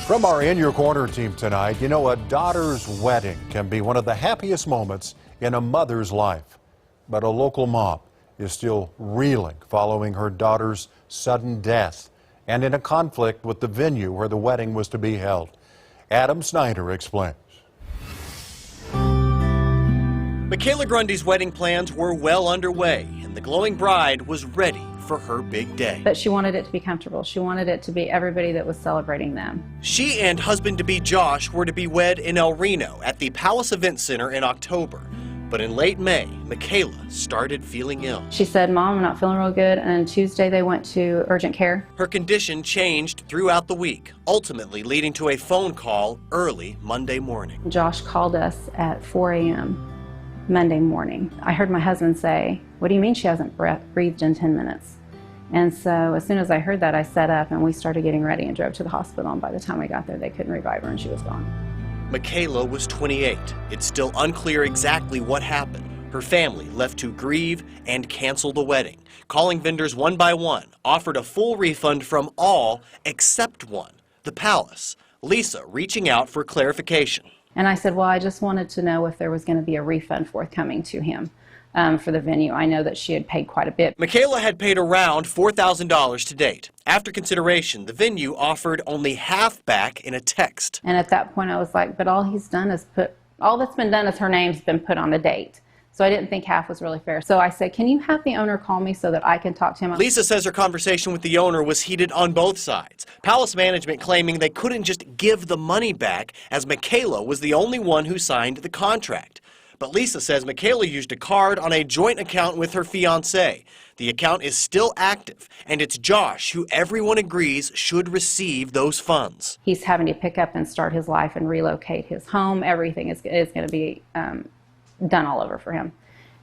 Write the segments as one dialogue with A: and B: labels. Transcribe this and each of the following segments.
A: From our In Your Corner team tonight, you know, a daughter's wedding can be one of the happiest moments in a mother's life. But a local mom is still reeling following her daughter's sudden death and in a conflict with the venue where the wedding was to be held. Adam Snyder explains.
B: Michaela Grundy's wedding plans were well underway, and the glowing bride was ready for her big day.
C: But she wanted it to be comfortable. She wanted it to be everybody that was celebrating them.
B: She and husband-to-be Josh were to be wed in El Reno at the Palace Event Center in October. But in late May, Michaela started feeling ill.
C: She said, "Mom, I'm not feeling real good," and Tuesday they went to urgent care.
B: Her condition changed throughout the week, ultimately leading to a phone call early Monday morning.
C: Josh called us at 4 a.m. Monday morning. I heard my husband say, "What do you mean she hasn't breathed in 10 minutes?" And so as soon as I heard that, I set up and we started getting ready and drove to the hospital. And by the time we got there, they couldn't revive her and she was gone.
B: Michaela was 28. It's still unclear exactly what happened. Her family left to grieve and cancel the wedding. Calling vendors one by one, offered a full refund from all except one, the Palace. Lisa reaching out for clarification.
C: And I said, well, I just wanted to know if there was going to be a refund forthcoming to him for the venue. I know that she had paid quite a bit.
B: Michaela had paid around $4,000 to date. After consideration, the venue offered only half back in a text.
C: And at that point I was like, but all he's done is all that's been done is her name's been put on the date. So I didn't think half was really fair. So I said, can you have the owner call me so that I can talk to him?
B: Lisa says her conversation with the owner was heated on both sides. Palace management claiming they couldn't just give the money back as Michaela was the only one who signed the contract. But Lisa says Michaela used a card on a joint account with her fiancé. The account is still active, and it's Josh who everyone agrees should receive those funds.
C: He's having to pick up and start his life and relocate his home. Everything is going to be done all over for him.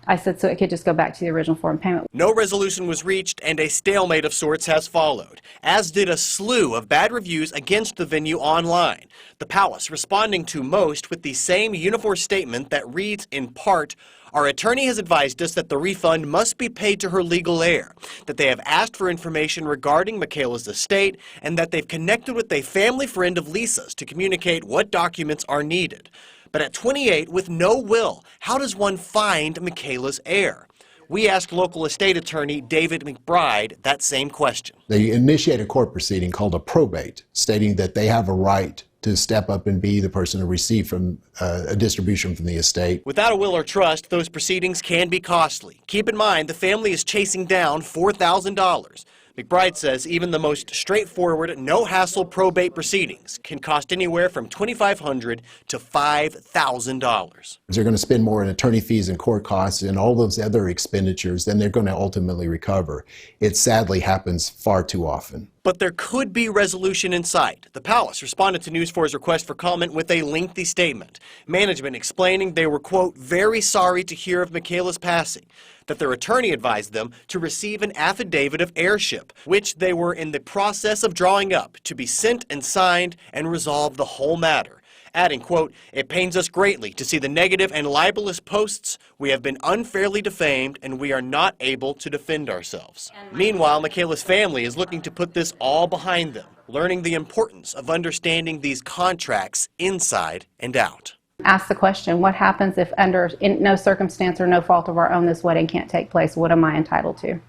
C: I said, so it could just go back to the original form of payment.
B: No resolution was reached, and a stalemate of sorts has followed, as did a slew of bad reviews against the venue online. The Palace responding to most with the same uniform statement that reads in part, "Our attorney has advised us that the refund must be paid to her legal heir, that they have asked for information regarding Michaela's estate, and that they've connected with a family friend of Lisa's to communicate what documents are needed." But at 28, with no will, how does one find Michaela's heir? We asked local estate attorney David McBride that same question.
D: They initiate a court proceeding called a probate, stating that they have a right to step up and be the person to receive from a distribution from the estate.
B: Without a will or trust, those proceedings can be costly. Keep in mind, the family is chasing down $4,000. McBride says even the most straightforward, no-hassle probate proceedings can cost anywhere from $2,500 to $5,000.
D: They're going to spend more in attorney fees and court costs and all those other expenditures than they're going to ultimately recover. It sadly happens far too often.
B: But there could be resolution in sight. The Palace responded to News 4's request for comment with a lengthy statement. Management explaining they were, quote, very sorry to hear of Michaela's passing, that their attorney advised them to receive an affidavit of heirship, which they were in the process of drawing up to be sent and signed and resolve the whole matter. Adding, quote, "It pains us greatly to see the negative and libelous posts. We have been unfairly defamed and we are not able to defend ourselves." Meanwhile, Michaela's family is looking to put this all behind them, learning the importance of understanding these contracts inside and out.
C: Ask the question, what happens if under no circumstance or no fault of our own this wedding can't take place? What am I entitled to?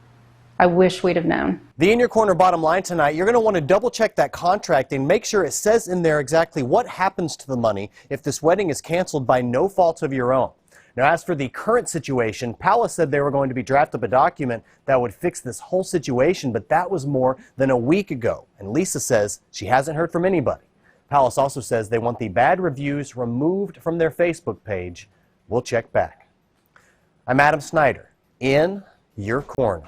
C: I wish we'd have known.
B: The In Your Corner bottom line tonight, you're going to want to double check that contract and make sure it says in there exactly what happens to the money if this wedding is canceled by no fault of your own. Now, as for the current situation, Palace said they were going to be draft up a document that would fix this whole situation, but that was more than a week ago. And Lisa says she hasn't heard from anybody. Palace also says they want the bad reviews removed from their Facebook page. We'll check back. I'm Adam Snyder, In Your Corner.